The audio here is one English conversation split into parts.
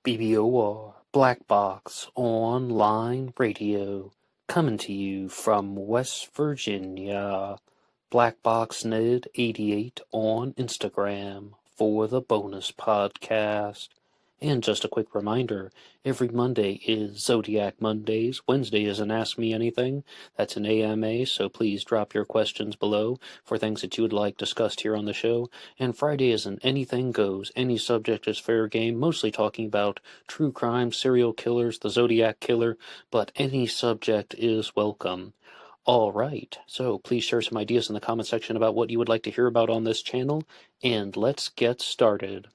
BBOR Black Box Online Radio, coming to you from West Virginia. Black Box Ned 88 on Instagram for the bonus podcast. And just a quick reminder, every Monday is Zodiac Mondays, Wednesday is an Ask Me Anything, that's an AMA, so please drop your questions below for things that you would like discussed here on the show, and Friday is an Anything Goes, any subject is fair game, mostly talking about true crime, serial killers, the Zodiac Killer, but any subject is welcome. Alright, so please share some ideas in the comment section about what you would like to hear about on this channel, and let's get started.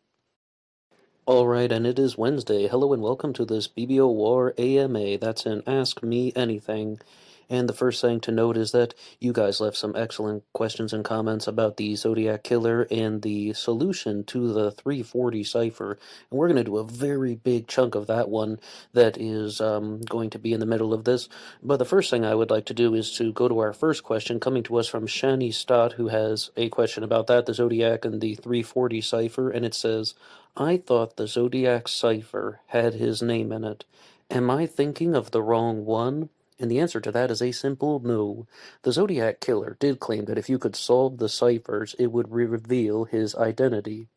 Alright, and it is Wednesday. Hello and welcome to this BBO War AMA. That's an Ask Me Anything. And the first thing to note is that you guys left some excellent questions and comments about the Zodiac Killer and the solution to the 340 Cipher. And we're going to do a very big chunk of that one that is going to be in the middle of this. But the first thing I would like to do is to go to our first question, coming to us from Shani Stott, who has a question about that, the Zodiac and the 340 Cipher. And it says, I thought the Zodiac Cipher had his name in it. Am I thinking of the wrong one? And the answer to that is a simple no. The Zodiac Killer did claim that if you could solve the ciphers, it would reveal his identity.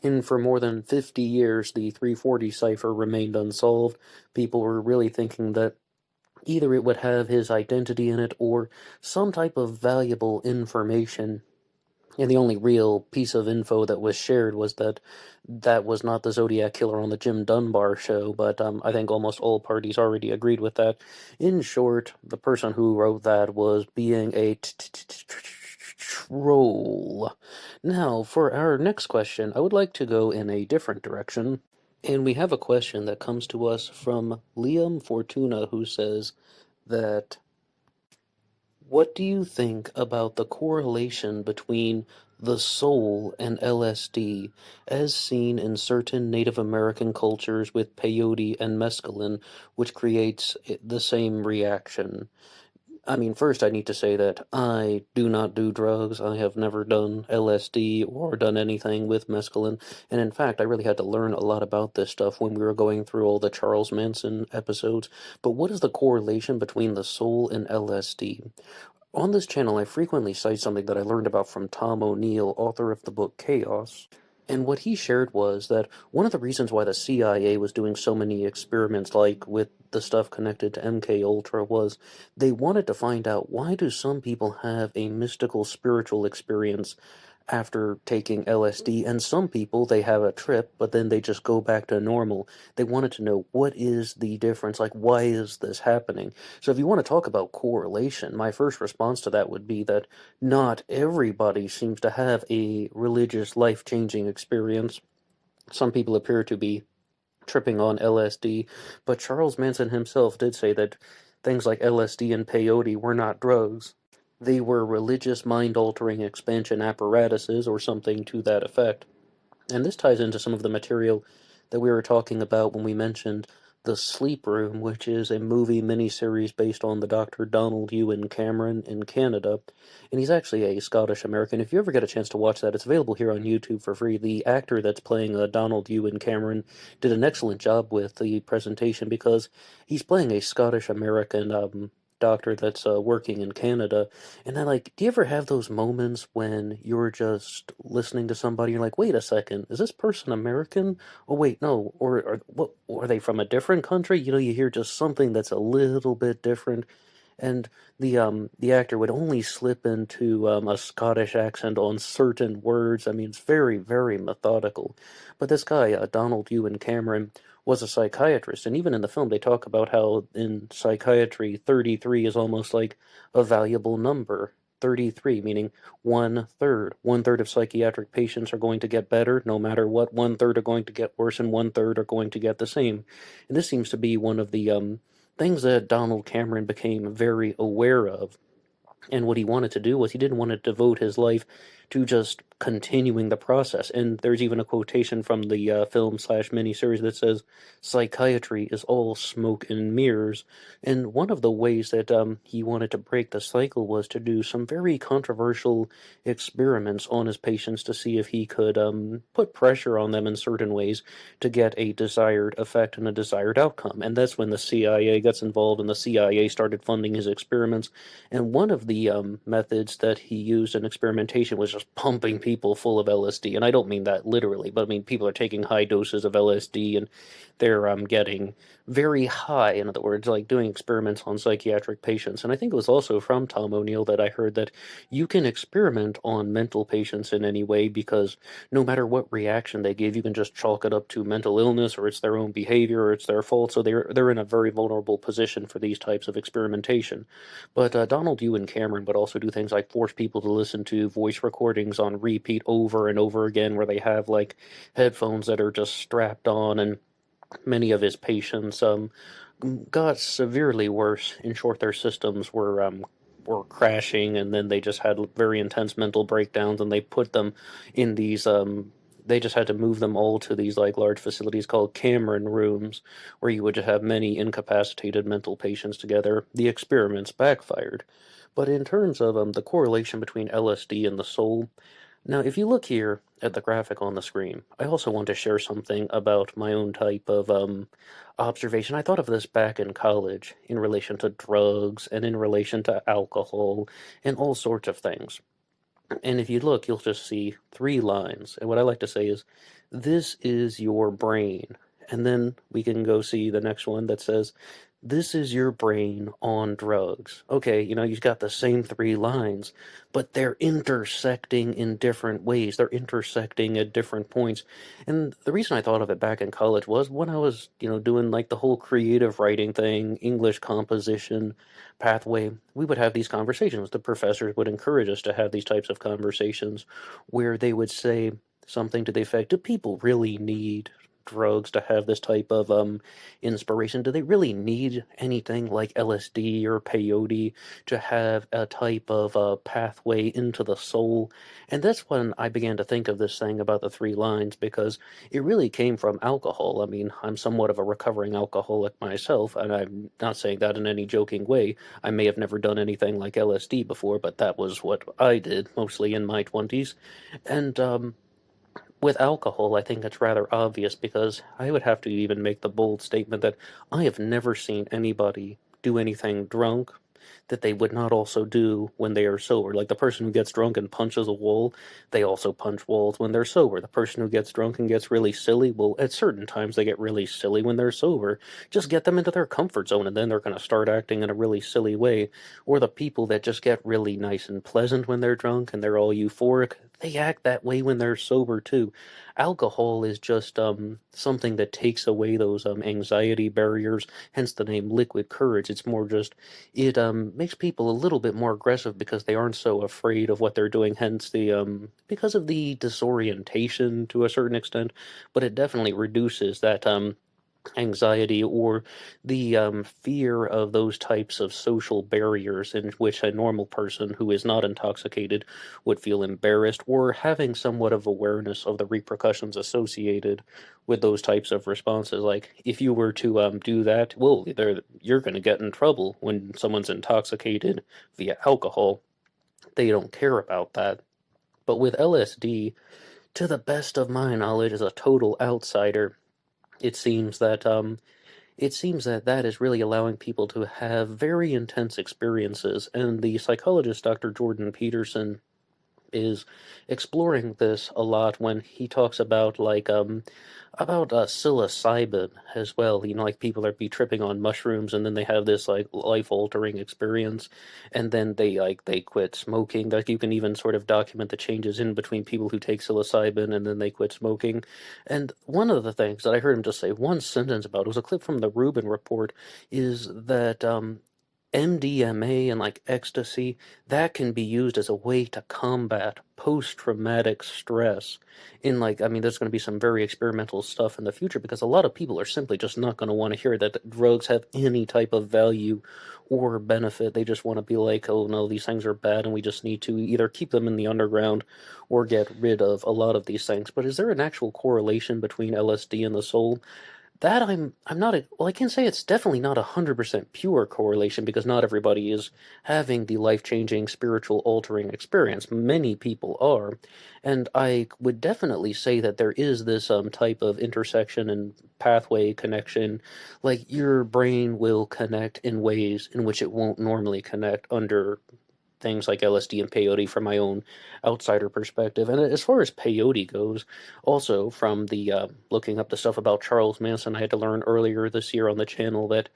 And for more than 50 years, the 340 cipher remained unsolved. People were really thinking that either it would have his identity in it or some type of valuable information. And the only real piece of info that was shared was that that was not the Zodiac Killer on the Jim Dunbar show, but I think almost all parties already agreed with that. In short, the person who wrote that was being a troll. Now, for our next question, I would like to go in a different direction. And we have a question that comes to us from Liam Fortuna, who says that, what do you think about the correlation between the soul and LSD, as seen in certain Native American cultures with peyote and mescaline, which creates the same reaction? I mean, first I need to say that I do not do drugs. I have never done LSD or done anything with mescaline. And in fact, I really had to learn a lot about this stuff when we were going through all the Charles Manson episodes. But what is the correlation between the soul and LSD? On this channel, I frequently cite something that I learned about from Tom O'Neill, author of the book Chaos. And what he shared was that one of the reasons why the CIA was doing so many experiments, like with the stuff connected to MK Ultra, was they wanted to find out, why do some people have a mystical spiritual experience after taking LSD, and some people, they have a trip, but then they just go back to normal. They wanted to know, what is the difference? Like, why is this happening? So if you want to talk about correlation, my first response to that would be that not everybody seems to have a religious, life-changing experience. Some people appear to be tripping on LSD, but Charles Manson himself did say that things like LSD and peyote were not drugs. They were religious mind-altering expansion apparatuses or something to that effect. And this ties into some of the material that we were talking about when we mentioned The Sleep Room, which is a movie miniseries based on the Dr. Donald Ewan Cameron in Canada. And he's actually a Scottish-American. If you ever get a chance to watch that, it's available here on YouTube for free. The actor that's playing Donald Ewan Cameron did an excellent job with the presentation because he's playing a Scottish-American doctor that's working in Canada, and do you ever have those moments when you're just listening to somebody, you're like, wait a second, is this person American? Oh wait, no, or what, are they from a different country? You know, you hear just something that's a little bit different, and the actor would only slip into a Scottish accent on certain words. I mean, it's very, very methodical. But this guy, Donald Ewan Cameron, was a psychiatrist, and even in the film they talk about how in psychiatry 33 is almost like a valuable number. 33 meaning one third. One third of psychiatric patients are going to get better no matter what. One third are going to get worse, and one third are going to get the same. And this seems to be one of the things that Donald Cameron became very aware of. And what he wanted to do was he didn't want to devote his life to just continuing the process. And there's even a quotation from the film/miniseries that says, "Psychiatry is all smoke and mirrors." And one of the ways that he wanted to break the cycle was to do some very controversial experiments on his patients to see if he could put pressure on them in certain ways to get a desired effect and a desired outcome. And that's when the CIA gets involved, and the CIA started funding his experiments. And one of the methods that he used in experimentation was just pumping people full of LSD. And I don't mean that literally, but I mean people are taking high doses of LSD and they're getting very high, in other words, like doing experiments on psychiatric patients. And I think it was also from Tom O'Neill that I heard that you can experiment on mental patients in any way, because no matter what reaction they give, you can just chalk it up to mental illness, or it's their own behavior, or it's their fault. So they're in a very vulnerable position for these types of experimentation. But Donald Yu and Cameron would also do things like force people to listen to voice recordings on repeat over and over again, where they have like headphones that are just strapped on, and many of his patients got severely worse. In short, their systems were crashing, and then they just had very intense mental breakdowns, and they put them in these they just had to move them all to these like large facilities called Cameron rooms, where you would just have many incapacitated mental patients together. The experiments backfired. But in terms of the correlation between LSD and the soul, now, if you look here at the graphic on the screen, I also want to share something about my own type of observation. I thought of this back in college in relation to drugs and in relation to alcohol and all sorts of things. And if you look, you'll just see three lines. And what I like to say is, this is your brain. And then we can go see the next one that says, this is your brain on drugs. Okay, you've got the same three lines, but they're intersecting in different ways. They're intersecting at different points. And the reason I thought of it back in college was when I was, doing like the whole creative writing thing, English composition pathway, we would have these conversations. The professors would encourage us to have these types of conversations where they would say something to the effect, do people really need drugs to have this type of inspiration? Do they really need anything like LSD or peyote to have a type of pathway into the soul? And that's when I began to think of this thing about the three lines, because it really came from alcohol. I mean, I'm somewhat of a recovering alcoholic myself, and I'm not saying that in any joking way. I may have never done anything like LSD before, but that was what I did, mostly in my 20s. And with alcohol, I think it's rather obvious, because I would have to even make the bold statement that I have never seen anybody do anything drunk that they would not also do when they are sober. Like the person who gets drunk and punches a wall, they also punch walls when they're sober. The person who gets drunk and gets really silly, well, at certain times they get really silly when they're sober. Just get them into their comfort zone, and then they're going to start acting in a really silly way. Or the people that just get really nice and pleasant when they're drunk and they're all euphoric, they act that way when they're sober too. Alcohol is just something that takes away those anxiety barriers, hence the name liquid courage. It's more just, it makes people a little bit more aggressive because they aren't so afraid of what they're doing, hence the because of the disorientation to a certain extent. But it definitely reduces that anxiety or the fear of those types of social barriers in which a normal person who is not intoxicated would feel embarrassed, or having somewhat of awareness of the repercussions associated with those types of responses. Like if you were to do that, well, you're going to get in trouble when someone's intoxicated via alcohol. They don't care about that. But with LSD, to the best of my knowledge as a total outsider, it seems that that is really allowing people to have very intense experiences, and the psychologist Dr. Jordan Peterson is exploring this a lot when he talks about about psilocybin as well. Like people that be tripping on mushrooms and then they have this like life altering experience, and then they quit smoking. Like you can even sort of document the changes in between people who take psilocybin and then they quit smoking. And one of the things that I heard him just say one sentence about, it was a clip from the Rubin Report, is that MDMA and like ecstasy, that can be used as a way to combat post-traumatic stress. In like, I mean, there's going to be some very experimental stuff in the future because a lot of people are simply just not going to want to hear that drugs have any type of value or benefit. They just want to be like, oh no, these things are bad and we just need to either keep them in the underground or get rid of a lot of these things. But is there an actual correlation between LSD and the soul? That I'm not well, I can say it's definitely not 100% pure correlation because not everybody is having the life-changing spiritual altering experience. Many people are, and I would definitely say that there is this type of intersection and pathway connection. Like your brain will connect in ways in which it won't normally connect under things like LSD and peyote from my own outsider perspective. And as far as peyote goes, also from the looking up the stuff about Charles Manson, I had to learn earlier this year on the channel that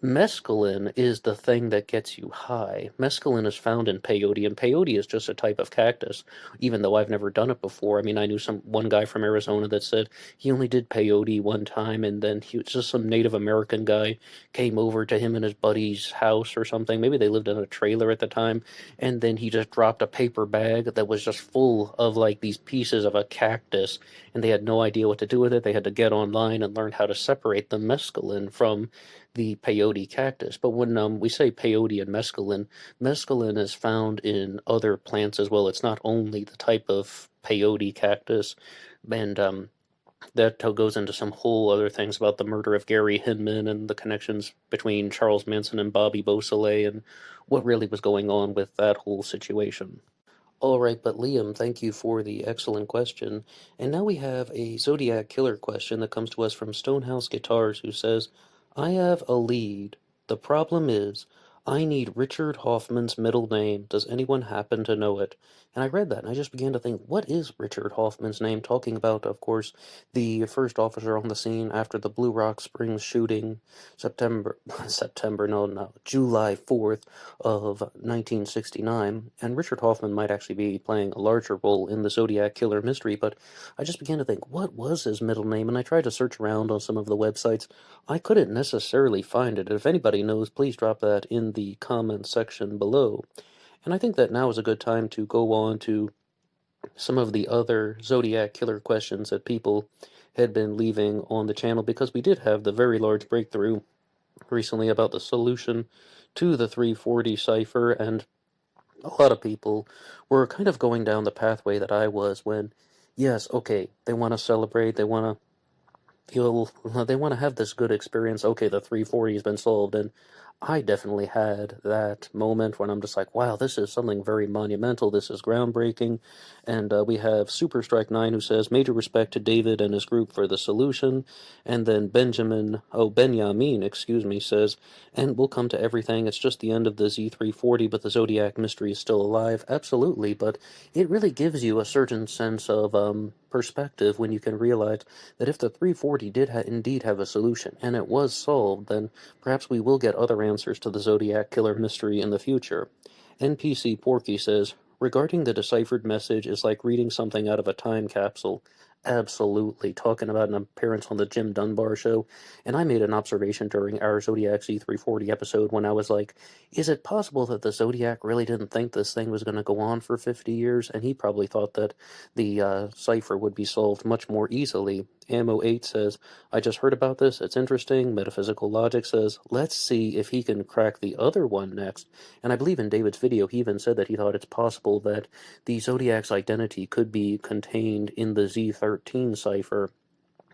mescaline is the thing that gets you high. Mescaline is found in peyote, and peyote is just a type of cactus, even though I've never done it before. I mean, I knew one guy from Arizona that said he only did peyote one time, and then he was just some Native American guy came over to him and his buddy's house or something. Maybe they lived in a trailer at the time, and then he just dropped a paper bag that was just full of like these pieces of a cactus, and they had no idea what to do with it. They had to get online and learn how to separate the mescaline from the peyote cactus. But when we say peyote and mescaline, mescaline is found in other plants as well. It's not only the type of peyote cactus, and that goes into some whole other things about the murder of Gary Hinman and the connections between Charles Manson and Bobby Beausoleil and what really was going on with that whole situation. All right, but Liam, thank you for the excellent question. And now we have a Zodiac Killer question that comes to us from Stonehouse Guitars, who says, I have a lead. The problem is, I need Richard Hoffman's middle name. Does anyone happen to know it? And I read that and I just began to think, what is Richard Hoffman's name? Talking about, of course, the first officer on the scene after the Blue Rock Springs shooting, July 4th of 1969. And Richard Hoffman might actually be playing a larger role in the Zodiac Killer mystery, but I just began to think, what was his middle name? And I tried to search around on some of the websites. I couldn't necessarily find it. If anybody knows, please drop that in the comments section below. And I think that now is a good time to go on to some of the other Zodiac Killer questions that people had been leaving on the channel, because we did have the very large breakthrough recently about the solution to the 340 cipher, and a lot of people were kind of going down the pathway that I was when, yes, okay, they want to celebrate, they want to they want to have this good experience. Okay, the 340 has been solved, and I definitely had that moment when I'm just like, wow, this is something very monumental. This is groundbreaking. And we have Super Strike 9 who says, major respect to David and his group for the solution. And then Benjamin, excuse me, says, and we'll come to everything. It's just the end of the Z340, but the Zodiac mystery is still alive. Absolutely, but it really gives you a certain sense of perspective when you can realize that if the 340 did indeed have a solution, and it was solved, then perhaps we will get other answers to the Zodiac Killer mystery in the future. NPC Porky says, regarding the deciphered message is like reading something out of a time capsule. Absolutely. Talking about an appearance on the Jim Dunbar show, and I made an observation during our Zodiac Z340 episode when I was like, is it possible that the Zodiac really didn't think this thing was going to go on for 50 years, and he probably thought that the cipher would be solved much more easily? Ammo8 says, I just heard about this, it's interesting. Metaphysical Logic says, let's see if he can crack the other one next. And I believe in David's video he even said that he thought it's possible that the Zodiac's identity could be contained in the Z13 cipher.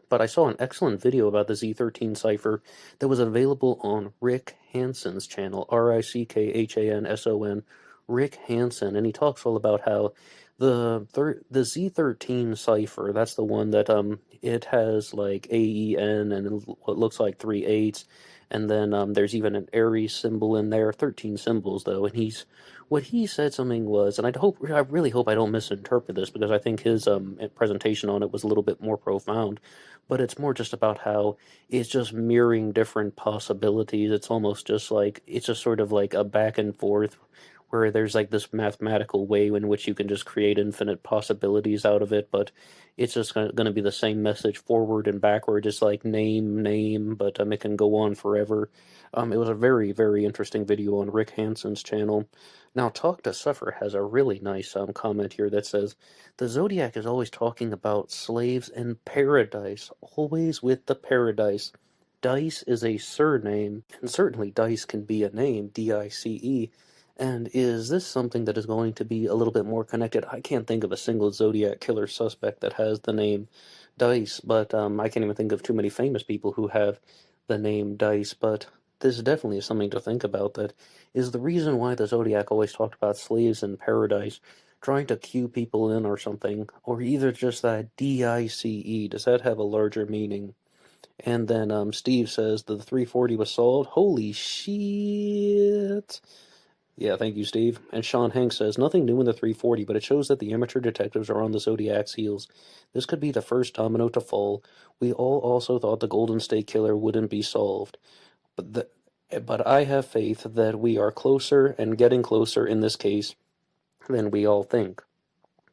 But I saw an excellent video about the Z13 cipher that was available on Rick Hanson's channel, RickHanson, Rick Hanson, and he talks all about how the Z13 cipher, that's the one that it has like AEN and what looks like 3 8s, and then there's even an Aries symbol in there, 13 symbols though, and what he said something was, and I really hope I don't misinterpret this because I think his presentation on it was a little bit more profound, but it's more just about how it's just mirroring different possibilities. It's almost just like, it's just sort of like a back and forth where there's like this mathematical way in which you can just create infinite possibilities out of it, but it's just going to be the same message forward and backward, just like name, but it can go on forever. It was a very, very interesting video on Rick Hansen's channel. Now, Talk to Suffer has a really nice comment here that says, the Zodiac is always talking about slaves in paradise, always with the paradise. Dice is a surname, and certainly Dice can be a name, D-I-C-E. And is this something that is going to be a little bit more connected? I can't think of a single Zodiac Killer suspect that has the name Dice, but I can't even think of too many famous people who have the name Dice, but this definitely is something to think about. That is the reason why the Zodiac always talked about slaves in paradise, trying to cue people in or something, or either just that D-I-C-E. Does that have a larger meaning? And then Steve says the 340 was solved. Holy shit! Yeah, thank you, Steve. And Sean Hanks says, nothing new in the 340, but it shows that the amateur detectives are on the Zodiac's heels. This could be the first domino to fall. We all also thought the Golden State Killer wouldn't be solved. But I have faith that we are closer and getting closer in this case than we all think.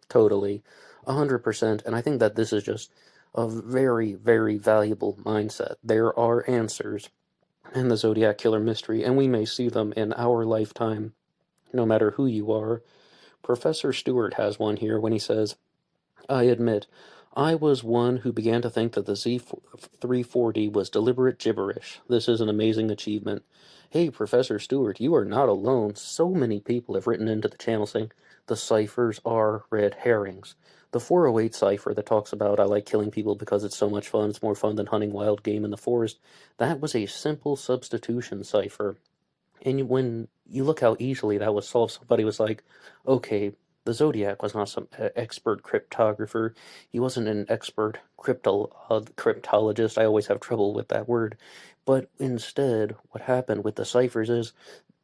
Totally. 100%. And I think that this is just a very, very valuable mindset. There are answers in the Zodiac Killer mystery, and we may see them in our lifetime, no matter who you are. Professor Stewart has one here when he says, I admit, I was one who began to think that the Z340 was deliberate gibberish. This is an amazing achievement. Hey, Professor Stewart, you are not alone. So many people have written into the channel saying the ciphers are red herrings. The 408 cipher that talks about I like killing people because it's so much fun, it's more fun than hunting wild game in the forest, that was a simple substitution cipher. And when you look how easily that was solved, somebody was like, okay, the Zodiac was not some expert cryptographer. He wasn't an expert cryptologist. I always have trouble with that word. But instead, what happened with the ciphers is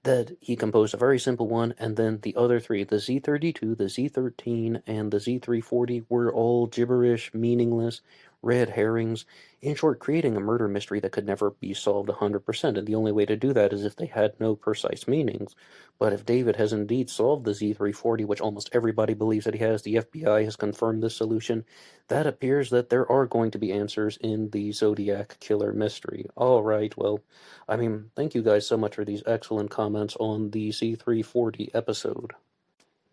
that he composed a very simple one, and then the other three, the Z32, the Z13, and the Z340, were all gibberish, meaningless, red herrings. In short, creating a murder mystery that could never be solved 100%, and the only way to do that is if they had no precise meanings. But if David has indeed solved the Z340, which almost everybody believes that he has, the FBI has confirmed this solution, that appears that there are going to be answers in the Zodiac Killer mystery. Alright, well, thank you guys so much for these excellent comments on the Z340 episode.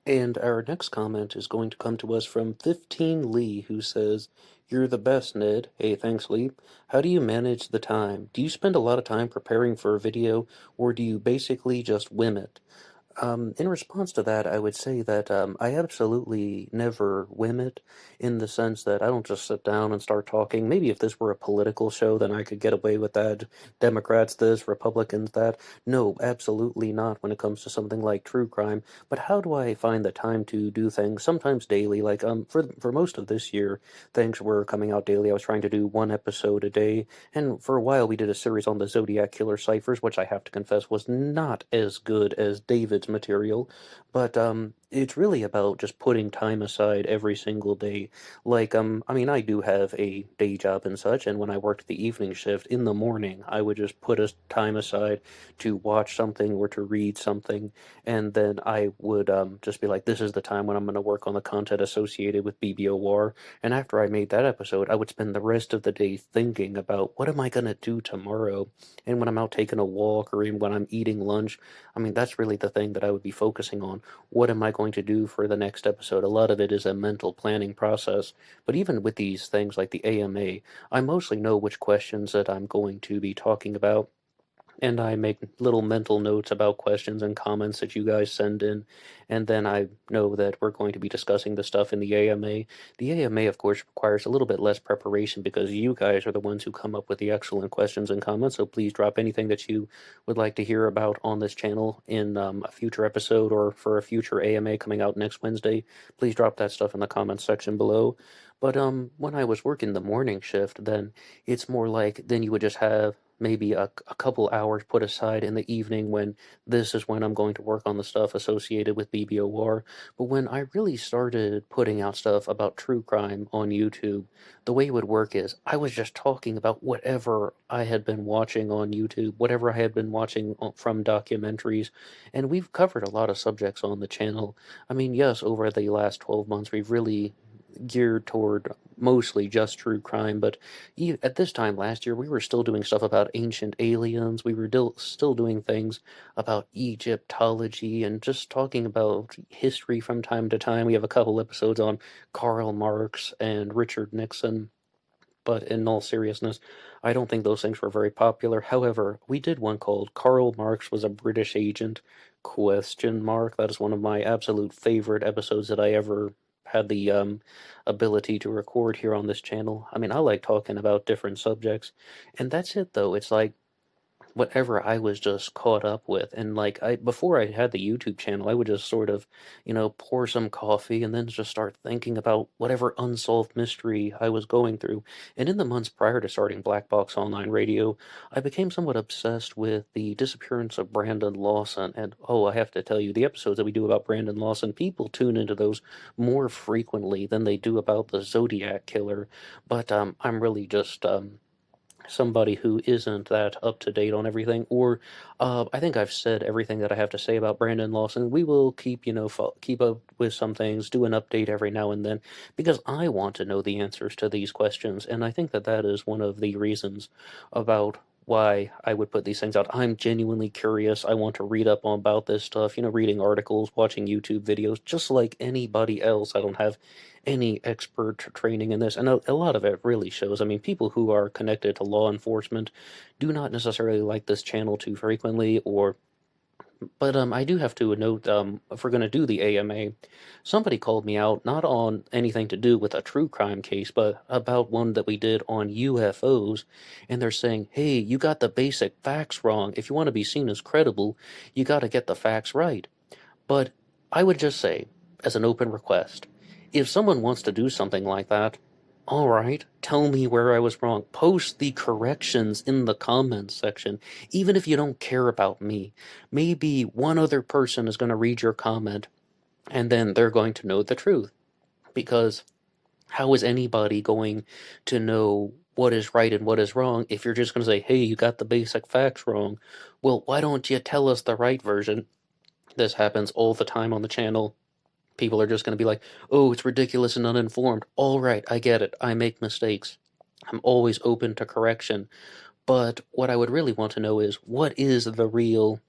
And our next comment is going to come to us from 15 Lee, who says, you're the best, Ned. Hey, thanks, Lee. How do you manage the time? Do you spend a lot of time preparing for a video, or do you basically just whim it? In response to that, I would say that I absolutely never whim it, in the sense that I don't just sit down and start talking. Maybe if this were a political show, then I could get away with that. Democrats this, Republicans that. No, absolutely not when it comes to something like true crime. But how do I find the time to do things? Sometimes daily. Like for most of this year, things were coming out daily. I was trying to do one episode a day, and for a while we did a series on the Zodiac Killer ciphers, which I have to confess was not as good as David's material, but it's really about just putting time aside every single day. Like, I do have a day job and such, and when I worked the evening shift in the morning, I would just put a time aside to watch something or to read something, and then I would just be like, this is the time when I'm going to work on the content associated with BBOR, and after I made that episode, I would spend the rest of the day thinking about what am I going to do tomorrow, and when I'm out taking a walk or even when I'm eating lunch, that's really the thing that I would be focusing on. What am I going to do for the next episode? A lot of it is a mental planning process. But even with these things like the AMA, I mostly know which questions that I'm going to be talking about, and I make little mental notes about questions and comments that you guys send in, and then I know that we're going to be discussing the stuff in the AMA. The AMA, of course, requires a little bit less preparation because you guys are the ones who come up with the excellent questions and comments, so please drop anything that you would like to hear about on this channel in a future episode or for a future AMA coming out next Wednesday. Please drop that stuff in the comments section below. But when I was working the morning shift, then it's more like then you would just have maybe a couple hours put aside in the evening when this is when I'm going to work on the stuff associated with BBOR. But when I really started putting out stuff about true crime on YouTube, the way it would work is I was just talking about whatever I had been watching on YouTube, whatever I had been watching from documentaries, and we've covered a lot of subjects on the channel. I mean, yes, over the last 12 months, we've really geared toward mostly just true crime, but at this time last year, we were still doing stuff about ancient aliens. We were still doing things about Egyptology and just talking about history from time to time. We have a couple episodes on Karl Marx and Richard Nixon. But in all seriousness, I don't think those things were very popular. However, we did one called Karl Marx Was a British Agent? Question mark. That is one of my absolute favorite episodes that I ever had the ability to record here on this channel. I mean, I like talking about different subjects, and that's it though. It's like whatever I was just caught up with. And like I before I had the YouTube channel, I would just sort of, pour some coffee and then just start thinking about whatever unsolved mystery I was going through. And in the months prior to starting Black Box Online Radio, I became somewhat obsessed with the disappearance of Brandon Lawson. And oh, I have to tell you, the episodes that we do about Brandon Lawson, people tune into those more frequently than they do about the Zodiac Killer. But I'm really just somebody who isn't that up to date on everything, or I think I've said everything that I have to say about Brandon Lawson. We will keep, keep up with some things, do an update every now and then, because I want to know the answers to these questions, and I think that that is one of the reasons about why I would put these things out. I'm genuinely curious. I want to read up on about this stuff, reading articles, watching YouTube videos, just like anybody else. I don't have any expert training in this, and a lot of it really shows. I mean, people who are connected to law enforcement do not necessarily like this channel too frequently, but I do have to note, if we're going to do the AMA, somebody called me out, not on anything to do with a true crime case, but about one that we did on UFOs, and they're saying, hey, you got the basic facts wrong. If you want to be seen as credible, you got to get the facts right. But I would just say, as an open request, if someone wants to do something like that, all right, tell me where I was wrong. Post the corrections in the comments section, even if you don't care about me. Maybe one other person is going to read your comment, and then they're going to know the truth. Because how is anybody going to know what is right and what is wrong if you're just going to say, hey, you got the basic facts wrong? Well, why don't you tell us the right version? This happens all the time on the channel. People are just going to be like, oh, it's ridiculous and uninformed. All right, I get it. I make mistakes. I'm always open to correction. But what I would really want to know is, what is the real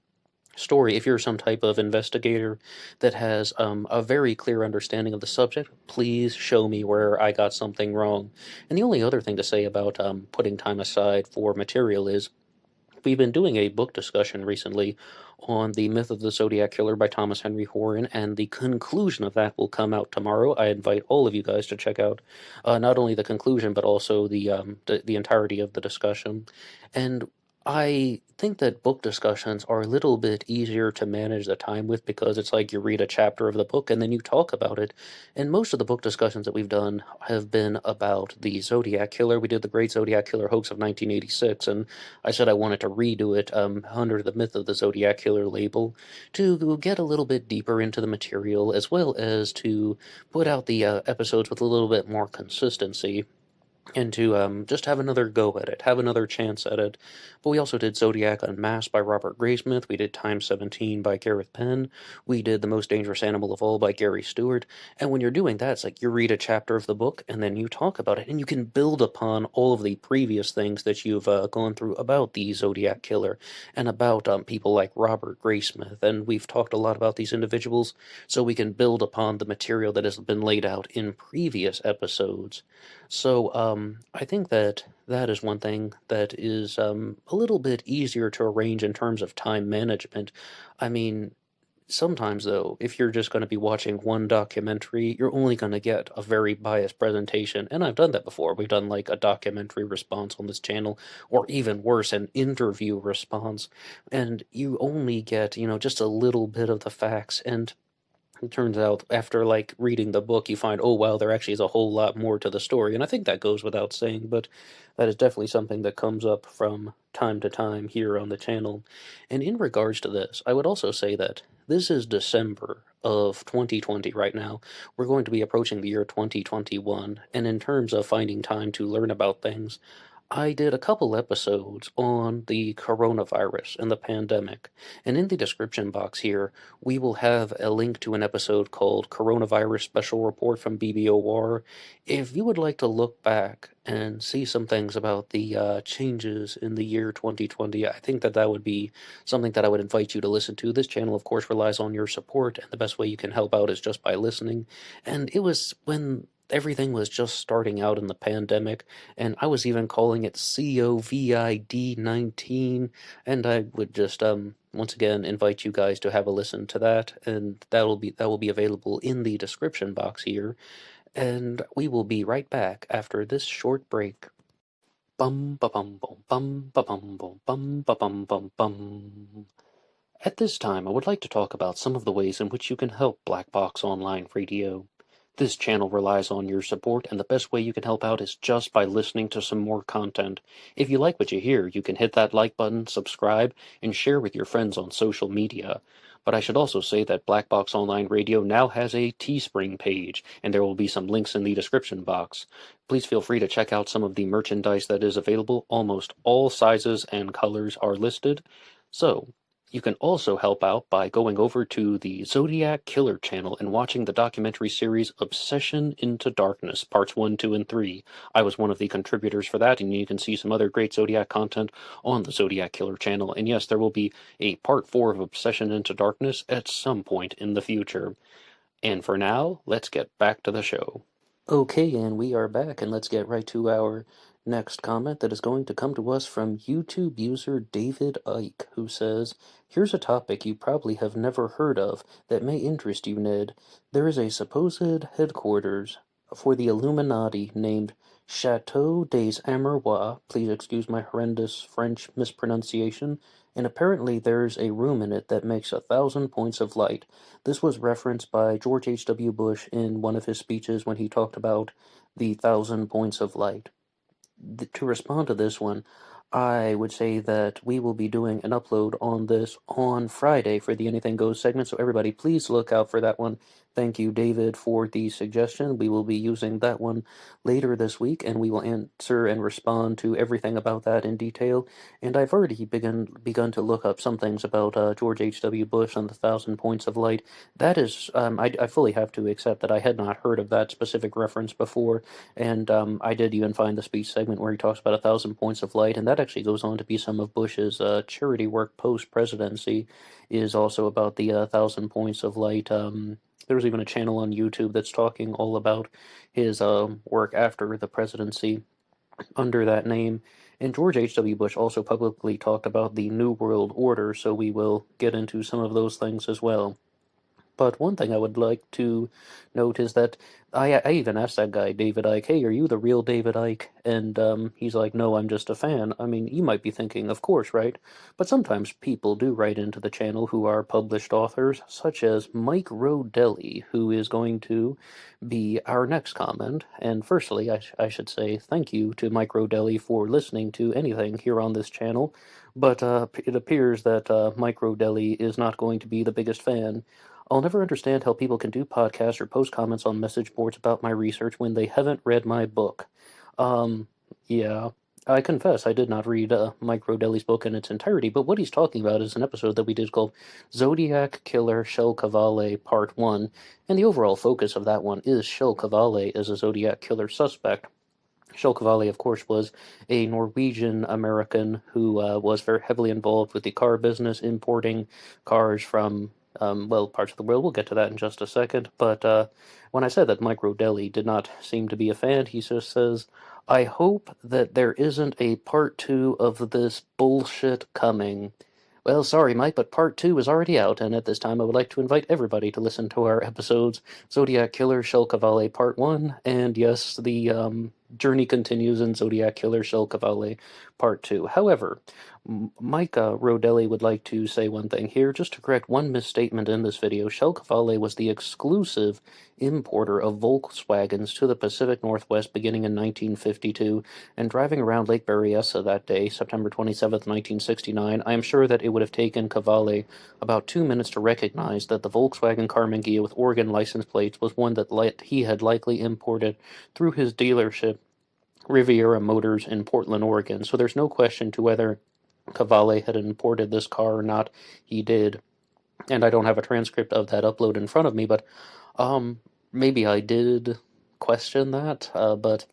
story? If you're some type of investigator that has a very clear understanding of the subject, please show me where I got something wrong. And the only other thing to say about putting time aside for material is, we've been doing a book discussion recently on The Myth of the Zodiac Killer by Thomas Henry Horan, and the conclusion of that will come out tomorrow. I invite all of you guys to check out not only the conclusion, but also the entirety of the discussion. And I think that book discussions are a little bit easier to manage the time with, because it's like you read a chapter of the book and then you talk about it. And most of the book discussions that we've done have been about the Zodiac Killer. We did the Great Zodiac Killer Hoax of 1986, and I said I wanted to redo it under the Myth of the Zodiac Killer label to get a little bit deeper into the material, as well as to put out the episodes with a little bit more consistency, and to just have another go at it, have another chance at it. But we also did Zodiac Unmasked by Robert Graysmith. We did Time 17 by Gareth Penn. We did The Most Dangerous Animal of All by Gary Stewart. And when you're doing that, it's like you read a chapter of the book and then you talk about it, and you can build upon all of the previous things that you've gone through about the Zodiac Killer and about people like Robert Graysmith. And we've talked a lot about these individuals, so we can build upon the material that has been laid out in previous episodes. So I think that that is one thing that is a little bit easier to arrange in terms of time management. I mean, sometimes though, if you're just going to be watching one documentary, you're only going to get a very biased presentation. And I've done that before. We've done like a documentary response on this channel, or even worse, an interview response. And you only get, just a little bit of the facts. And it turns out, after like reading the book, you find, oh wow, there actually is a whole lot more to the story. And I think that goes without saying, but that is definitely something that comes up from time to time here on the channel. And in regards to this, I would also say that this is December of 2020 right now. We're going to be approaching the year 2021, and in terms of finding time to learn about things, I did a couple episodes on the coronavirus and the pandemic, and in the description box here, we will have a link to an episode called Coronavirus Special Report from BBOR. If you would like to look back and see some things about the changes in the year 2020, I think that that would be something that I would invite you to listen to. This channel, of course, relies on your support, and the best way you can help out is just by listening. And it was when everything was just starting out in the pandemic, and I was even calling it COVID-19, and I would just once again invite you guys to have a listen to that, and that will be available in the description box here, and we will be right back after this short break. Bum ba bum bum bum ba bum bum bum ba bum bum bum. At this time, I would like to talk about some of the ways in which you can help Black Box Online Radio. This channel relies on your support, and the best way you can help out is just by listening to some more content. If you like what you hear, you can hit that like button, subscribe, and share with your friends on social media. But I should also say that Black Box Online Radio now has a Teespring page, and there will be some links in the description box. Please feel free to check out some of the merchandise that is available. Almost all sizes and colors are listed. So, you can also help out by going over to the Zodiac Killer channel and watching the documentary series Obsession into Darkness, parts 1, 2, and 3. I was one of the contributors for that, and you can see some other great Zodiac content on the Zodiac Killer channel. And yes, there will be a part 4 of Obsession into Darkness at some point in the future. And for now, let's get back to the show. Okay, and we are back, and let's get right to our next comment that is going to come to us from YouTube user David Ike, who says, "Here's a topic you probably have never heard of that may interest you, Ned. There is a supposed headquarters for the Illuminati named Chateau des Amerrois, please excuse my horrendous French mispronunciation, and apparently there's a room in it that makes 1,000 points of light. This was referenced by George H.W. Bush in one of his speeches when he talked about the 1,000 points of light. To respond to this one, I would say that we will be doing an upload on this on Friday for the Anything Goes segment, so everybody please look out for that one. Thank you, David, for the suggestion. We will be using that one later this week, and we will answer and respond to everything about that in detail. And I've already begun to look up some things about George H.W. Bush and the 1,000 Points of Light. That is, I fully have to accept that I had not heard of that specific reference before, and I did even find the speech segment where he talks about 1,000 Points of Light, and that actually goes on to be some of Bush's charity work post-presidency, is also about the 1,000 Points of Light. There's even a channel on YouTube that's talking all about his work after the presidency under that name. And George H.W. Bush also publicly talked about the New World Order, so we will get into some of those things as well. But one thing I would like to note is that I even asked that guy, David Icke, "Hey, are you the real David Icke?" And he's like, "No, I'm just a fan." I mean, you might be thinking, of course, right? But sometimes people do write into the channel who are published authors, such as Mike Rodelli, who is going to be our next comment. And firstly, I should say thank you to Mike Rodelli for listening to anything here on this channel. But it appears that Mike Rodelli is not going to be the biggest fan. "I'll never understand how people can do podcasts or post comments on message boards about my research when they haven't read my book." Yeah, I confess I did not read Mike Rodelli's book in its entirety, but what he's talking about is an episode that we did called Zodiac Killer Shel Cavalli Part 1, and the overall focus of that one is Shel Cavalli as a Zodiac Killer suspect. Shel Cavalli, of course, was a Norwegian-American who was very heavily involved with the car business, importing cars from parts of the world. We'll get to that in just a second. But when I said that Mike Rodelli did not seem to be a fan, he just says, "I hope that there isn't a part 2 of this bullshit coming." Well, sorry, Mike, but part 2 is already out, and at this time I would like to invite everybody to listen to our episodes, Zodiac Killer, Shel Cavalli Part 1, and yes, the journey continues in Zodiac Killer Shell Cavalli Part 2. However, Micah Rodelli would like to say one thing here, just to correct one misstatement in this video. Shell Cavalli was the exclusive importer of Volkswagens to the Pacific Northwest beginning in 1952, and driving around Lake Berryessa that day, September 27th, 1969, I am sure that it would have taken Cavalli about 2 minutes to recognize that the Volkswagen Karmann Ghia with Oregon license plates was one that he had likely imported through his dealership, Riviera Motors in Portland, Oregon. So there's no question to whether Cavalli had imported this car or not. He did. And I don't have a transcript of that upload in front of me, but maybe I did question that. But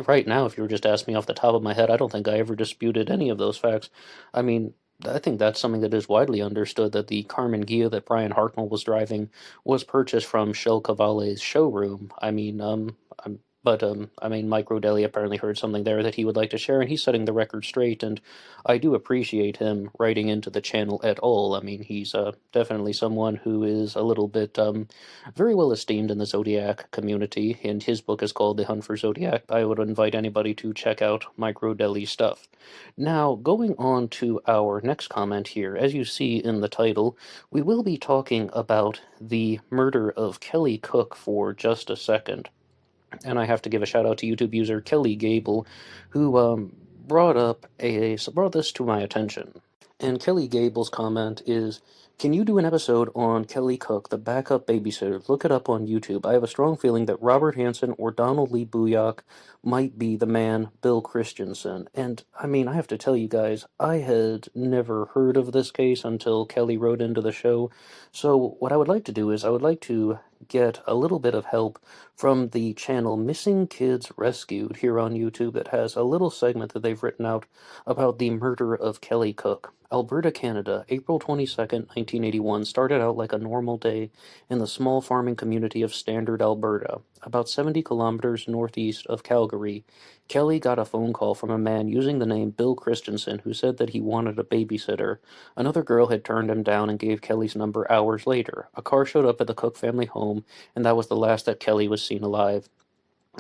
right now, if you were just asking me off the top of my head, I don't think I ever disputed any of those facts. I mean, I think that's something that is widely understood, that the Karmann Ghia that Brian Hartnell was driving was purchased from Shell Cavalli's showroom. I mean, Mike Rodelli apparently heard something there that he would like to share, and he's setting the record straight, and I do appreciate him writing into the channel at all. I mean, he's definitely someone who is a little bit very well esteemed in the Zodiac community, and his book is called The Hunt for Zodiac. I would invite anybody to check out Mike Rodelli's stuff. Now, going on to our next comment here, as you see in the title, we will be talking about the murder of Kelly Cook for just a second. And I have to give a shout out to YouTube user Kelly Gable, who brought this to my attention. And Kelly Gable's comment is, "Can you do an episode on Kelly Cook, the backup babysitter? Look it up on YouTube. I have a strong feeling that Robert Hansen or Donald Lee Booyak might be the man, Bill Christensen." And I mean, I have to tell you guys, I had never heard of this case until Kelly wrote into the show. So what I would like to do is I would like to get a little bit of help from the channel Missing Kids Rescued here on YouTube that has a little segment that they've written out about the murder of Kelly Cook. Alberta, Canada, April 22nd, 1981, started out like a normal day in the small farming community of Standard, Alberta, about 70 kilometers northeast of Calgary. Kelly got a phone call from a man using the name Bill Christensen who said that he wanted a babysitter. Another girl had turned him down and gave Kelly's number hours later. A car showed up at the Cook family home, and that was the last that Kelly was seen alive.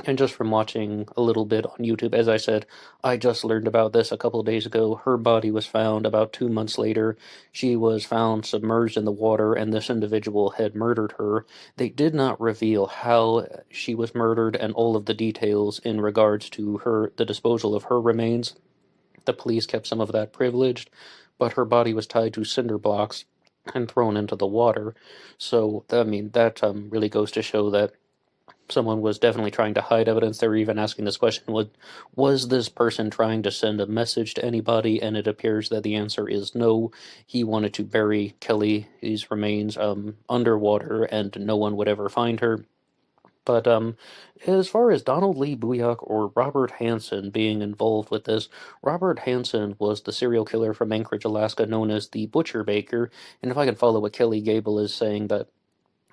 And just from watching a little bit on YouTube, as I said, I just learned about this a couple of days ago. Her body was found about 2 months later. She was found submerged in the water, and this individual had murdered her. They did not reveal how she was murdered and all of the details in regards to the disposal of her remains. The police kept some of that privileged, but her body was tied to cinder blocks and thrown into the water. So, I mean, that really goes to show that someone was definitely trying to hide evidence. They were even asking this question, was this person trying to send a message to anybody? And it appears that the answer is no. He wanted to bury Kelly's remains underwater, and no one would ever find her. But as far as Donald Lee Booyak or Robert Hansen being involved with this, Robert Hansen was the serial killer from Anchorage, Alaska, known as the Butcher Baker. And if I can follow what Kelly Gable is saying, that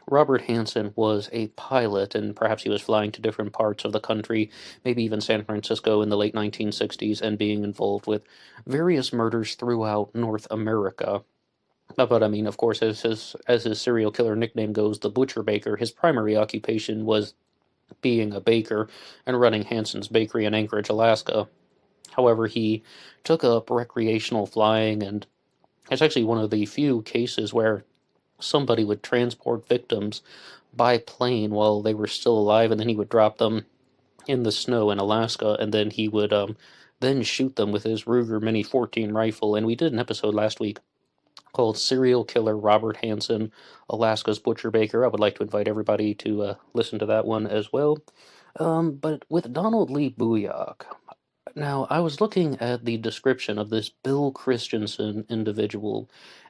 Robert Hansen was a pilot, and perhaps he was flying to different parts of the country, maybe even San Francisco in the late 1960s, and being involved with various murders throughout North America. But I mean, of course, as his serial killer nickname goes, the Butcher Baker, his primary occupation was being a baker and running Hansen's Bakery in Anchorage, Alaska. However, he took up recreational flying, and it's actually one of the few cases where somebody would transport victims by plane while they were still alive, and then he would drop them in the snow in Alaska, and then he would then shoot them with his Ruger Mini 14 rifle. And we did an episode last week called Serial Killer Robert Hansen, Alaska's Butcher Baker. I would like to invite everybody to listen to that one as well. But with Donald Lee Booyak, now I was looking at the description of this Bill Christensen individual,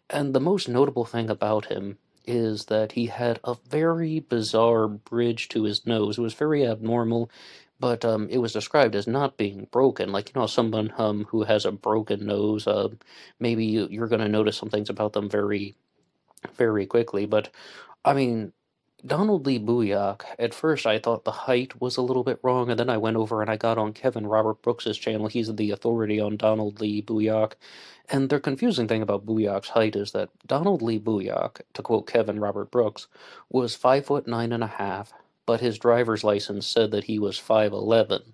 and the most notable thing about him is that he had a very bizarre bridge to his nose. It was very abnormal, but it was described as not being broken. Like, someone who has a broken nose, maybe you're going to notice some things about them very, very quickly. But, I mean, Donald Lee Booyak, at first I thought the height was a little bit wrong, and then I went over and I got on Kevin Robert Brooks's channel. He's the authority on Donald Lee Booyak. And the confusing thing about Booyak's height is that Donald Lee Booyak, to quote Kevin Robert Brooks, was 5'9.5", but his driver's license said that he was 5'11".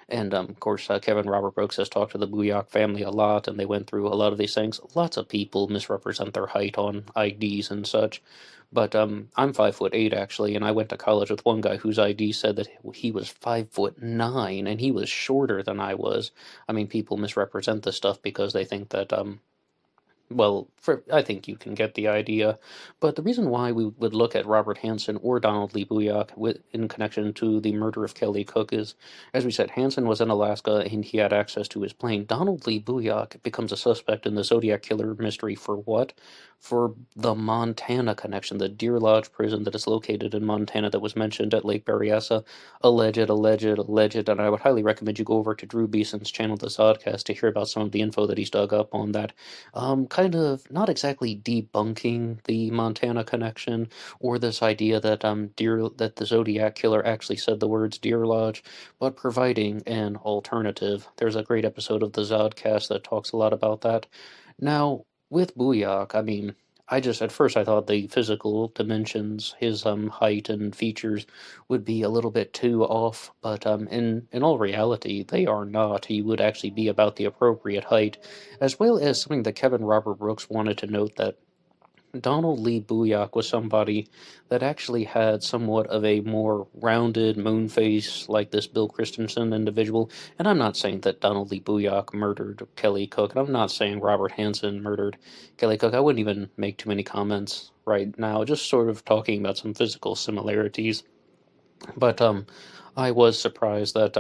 And of course, Kevin Robert Brooks has talked to the Booyak family a lot, and they went through a lot of these things. Lots of people misrepresent their height on IDs and such. But I'm 5'8" actually, and I went to college with one guy whose ID said that he was 5'9", and he was shorter than I was. I mean, people misrepresent this stuff because they think that well, I think you can get the idea. But the reason why we would look at Robert Hansen or Donald Lee Booyak in connection to the murder of Kelly Cook is, as we said, Hansen was in Alaska and he had access to his plane. Donald Lee Booyak becomes a suspect in the Zodiac Killer mystery for what? For the Montana connection, the Deer Lodge prison that is located in Montana that was mentioned at Lake Berryessa. Alleged, and I would highly recommend you go over to Drew Beeson's channel, The Zodcast, to hear about some of the info that he's dug up on that. Kind of not exactly debunking the Montana connection or this idea that that the Zodiac Killer actually said the words Deer Lodge, but providing an alternative. There's a great episode of the Zodcast that talks a lot about that. Now, with Booyak, I mean, at first I thought the physical dimensions, his height and features would be a little bit too off, but in all reality they are not. He would actually be about the appropriate height, as well as something that Kevin Robert Brooks wanted to note, that Donald Lee Booyak was somebody that actually had somewhat of a more rounded moon face, like this Bill Christensen individual. And I'm not saying that Donald Lee Booyak murdered Kelly Cook, and I'm not saying Robert Hansen murdered Kelly Cook. I wouldn't even make too many comments right now, just sort of talking about some physical similarities. But I was surprised that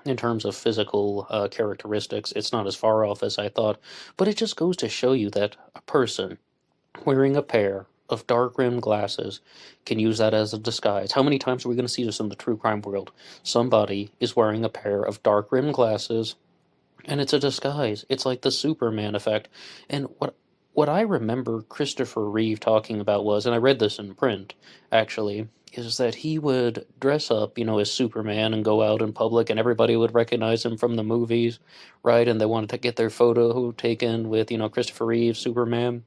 in terms of physical characteristics, it's not as far off as I thought. But it just goes to show you that a person wearing a pair of dark-rimmed glasses can use that as a disguise. How many times are we going to see this in the true crime world? Somebody is wearing a pair of dark-rimmed glasses, and it's a disguise. It's like the Superman effect. And what I remember Christopher Reeve talking about was, and I read this in print, actually, is that he would dress up, as Superman and go out in public, and everybody would recognize him from the movies, right? And they wanted to get their photo taken with, Christopher Reeve, Superman.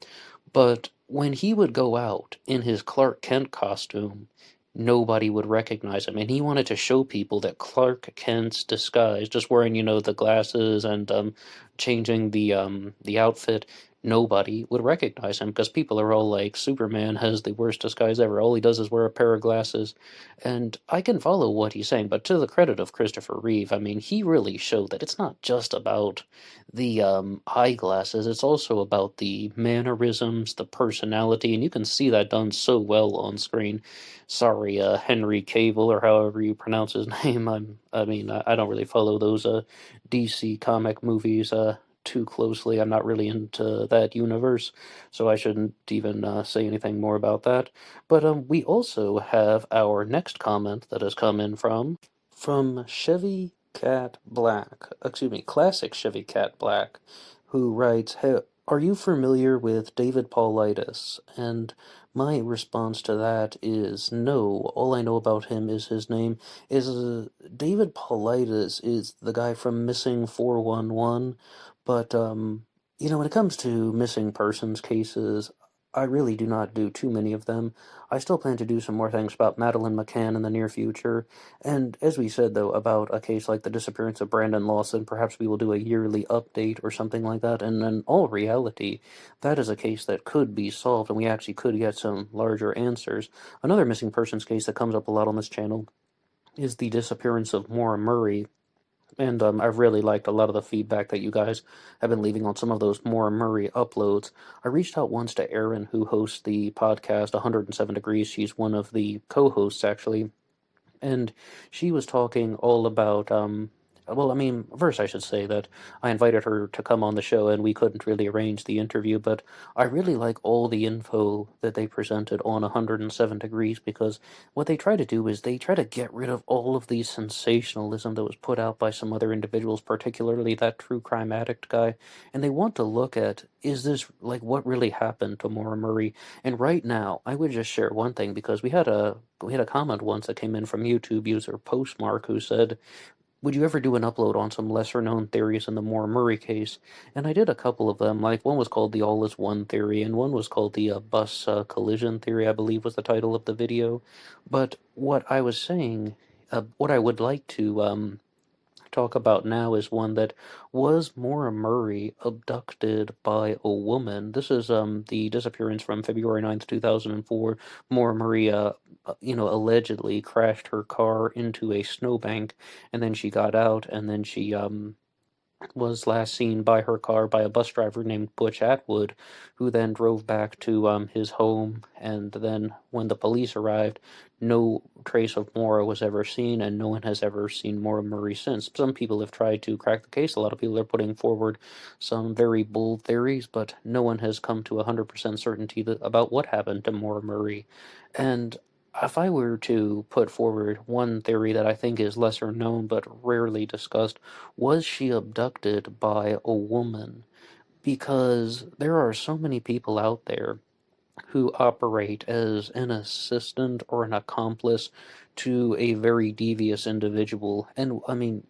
But when he would go out in his Clark Kent costume, nobody would recognize him. And he wanted to show people that Clark Kent's disguise, just wearing, the glasses and changing the outfit, nobody would recognize him because people are all like, Superman has the worst disguise ever. All he does is wear a pair of glasses. And I can follow what he's saying, but to the credit of Christopher Reeve, I mean, he really showed that it's not just about the eyeglasses, it's also about the mannerisms, the personality, and you can see that done so well on screen. Sorry, Henry Cavill, or however you pronounce his name. I don't really follow those DC comic movies too closely. I'm not really into that universe, so I shouldn't even say anything more about that. But we also have our next comment that has come in from Chevy Cat Black, Classic Chevy Cat Black, who writes, "Hey, are you familiar with David Paulides?" And my response to that is no. All I know about him is his name is David Paulides is the guy from Missing 411, but when it comes to missing persons cases, I really do not do too many of them. I still plan to do some more things about Madeline McCann in the near future. And as we said, though, about a case like the disappearance of Brandon Lawson, perhaps we will do a yearly update or something like that. And in all reality, that is a case that could be solved, and we actually could get some larger answers. Another missing persons case that comes up a lot on this channel is the disappearance of Moira Murray. And I've really liked a lot of the feedback that you guys have been leaving on some of those Moira Murray uploads. I reached out once to Erin, who hosts the podcast 107 Degrees. She's one of the co-hosts, actually. And she was talking all about, first I should say that I invited her to come on the show and we couldn't really arrange the interview, but I really like all the info that they presented on 107 Degrees, because what they try to do is they try to get rid of all of the sensationalism that was put out by some other individuals, particularly that true crime addict guy, and they want to look at, is this, like, what really happened to Moira Murray? And right now, I would just share one thing, because we had a comment once that came in from YouTube user Postmark, who said, would you ever do an upload on some lesser known theories in the Moira Murray case? And I did a couple of them. Like, one was called the all is one theory, and one was called the bus collision theory, I believe was the title of the video. But what I was saying, what I would like to talk about now is one that was Moira Murray abducted by a woman. This is the disappearance from February 9th, 2004. Moira Murray allegedly crashed her car into a snowbank, and then she got out, and then she was last seen by her car by a bus driver named Butch Atwood, who then drove back to his home. And then, when the police arrived, no trace of Moira was ever seen, and no one has ever seen Moira Murray since. Some people have tried to crack the case. A lot of people are putting forward some very bold theories, but no one has come to 100% certainty about what happened to Moira Murray. And if I were to put forward one theory that I think is lesser known but rarely discussed, was she abducted by a woman? Because there are so many people out there who operate as an assistant or an accomplice to a very devious individual. And I mean,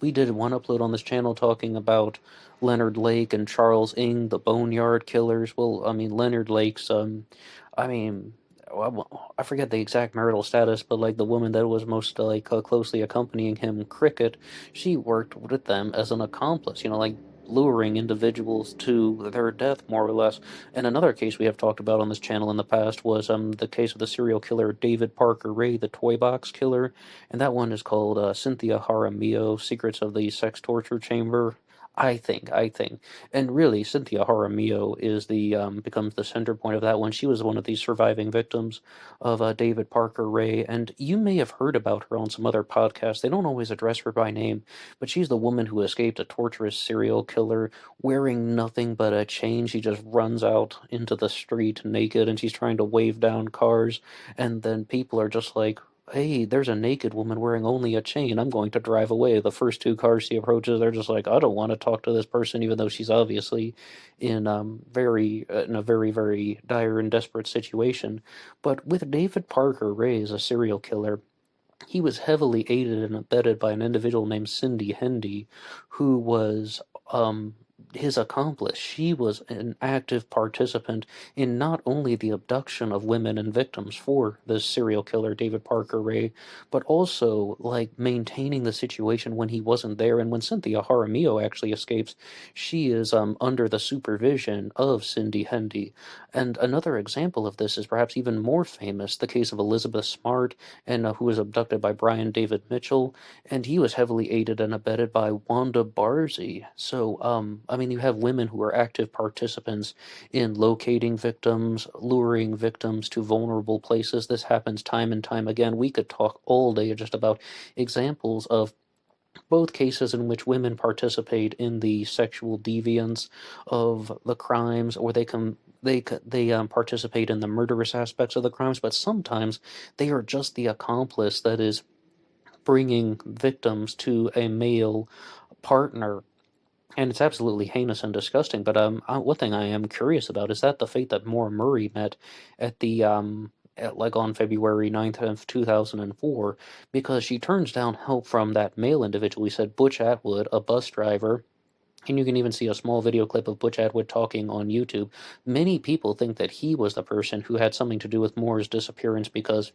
we did one upload on this channel talking about Leonard Lake and Charles Ng, the Boneyard Killers. Well, I mean, Leonard Lake's, I mean, well, I forget the exact marital status, but like the woman that was most closely accompanying him, Cricket, she worked with them as an accomplice, like luring individuals to their death, more or less. And another case we have talked about on this channel in the past was the case of the serial killer David Parker Ray, the toy box killer, and that one is called Cynthia Jaramillo, Secrets of the Sex Torture Chamber. I think, and really, Cynthia Jaramillo is the becomes the center point of that one. She was one of the surviving victims of David Parker Ray, and you may have heard about her on some other podcasts. They don't always address her by name, but she's the woman who escaped a torturous serial killer wearing nothing but a chain. She just runs out into the street naked, and she's trying to wave down cars, and then people are just like, hey, there's a naked woman wearing only a chain. I'm going to drive away. The first two cars she approaches, they're just like, I don't want to talk to this person, even though she's obviously in in a very, very dire and desperate situation. But with David Parker Ray as a serial killer, he was heavily aided and abetted by an individual named Cindy Hendy, who was his accomplice. She was an active participant in not only the abduction of women and victims for this serial killer, David Parker Ray, but also like maintaining the situation when he wasn't there. And when Cynthia Jaramillo actually escapes, she is under the supervision of Cindy Hendy. And another example of this is perhaps even more famous, the case of Elizabeth Smart, and who was abducted by Brian David Mitchell, and he was heavily aided and abetted by Wanda Barzee. So, I mean, you have women who are active participants in locating victims, luring victims to vulnerable places. This happens time and time again. We could talk all day just about examples of both cases in which women participate in the sexual deviance of the crimes, or they participate in the murderous aspects of the crimes, but sometimes they are just the accomplice that is bringing victims to a male partner. And it's absolutely heinous and disgusting. But one thing I am curious about is that the fate that Moira Murray met at the on February 9th of 2004, because she turns down help from that male individual. We said Butch Atwood, a bus driver. And you can even see a small video clip of Butch Atwood talking on YouTube. Many people think that he was the person who had something to do with Moira's disappearance, because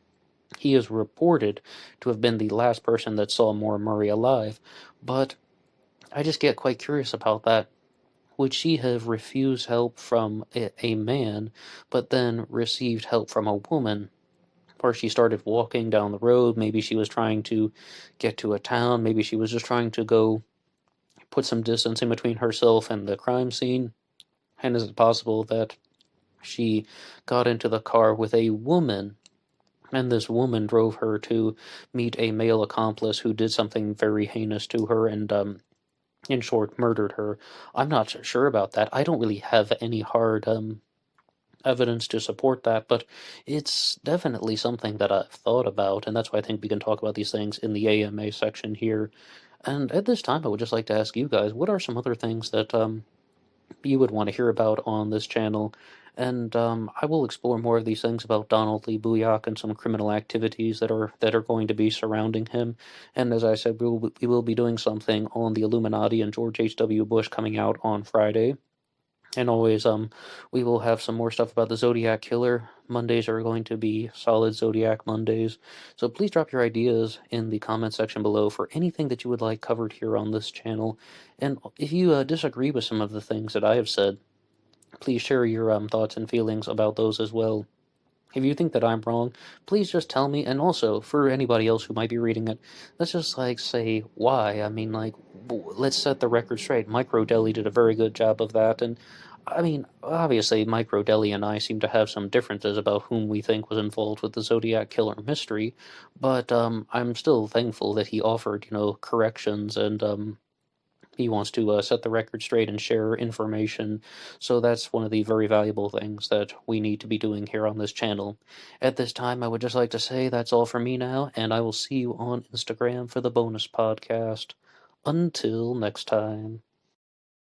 he is reported to have been the last person that saw Moira Murray alive. But I just get quite curious about that. Would she have refused help from a man, but then received help from a woman? Or she started walking down the road, maybe she was trying to get to a town, maybe she was just trying to go put some distance in between herself and the crime scene. And is it possible that she got into the car with a woman, and this woman drove her to meet a male accomplice who did something very heinous to her and, in short, murdered her? I'm not sure about that. I don't really have any hard evidence to support that, but it's definitely something that I've thought about, and that's why I think we can talk about these things in the AMA section here. And at this time, I would just like to ask you guys, what are some other things that you would want to hear about on this channel. And I will explore more of these things about Donald Lee Booyak and some criminal activities that are going to be surrounding him. And as I said, we will be doing something on the Illuminati and George H.W. Bush coming out on Friday. And always, we will have some more stuff about the Zodiac Killer. Mondays are going to be solid Zodiac Mondays. So please drop your ideas in the comment section below for anything that you would like covered here on this channel. And if you disagree with some of the things that I have said, please share your thoughts and feelings about those as well. If you think that I'm wrong, please just tell me. And also, for anybody else who might be reading it, let's just, like, say why. I mean, like, let's set the record straight. Micro Deli did a very good job of that. And, I mean, obviously, Micro Deli and I seem to have some differences about whom we think was involved with the Zodiac Killer mystery. But, I'm still thankful that he offered, corrections and, he wants to set the record straight and share information, so that's one of the very valuable things that we need to be doing here on this channel. At this time, I would just like to say that's all for me now, and I will see you on Instagram for the bonus podcast. Until next time.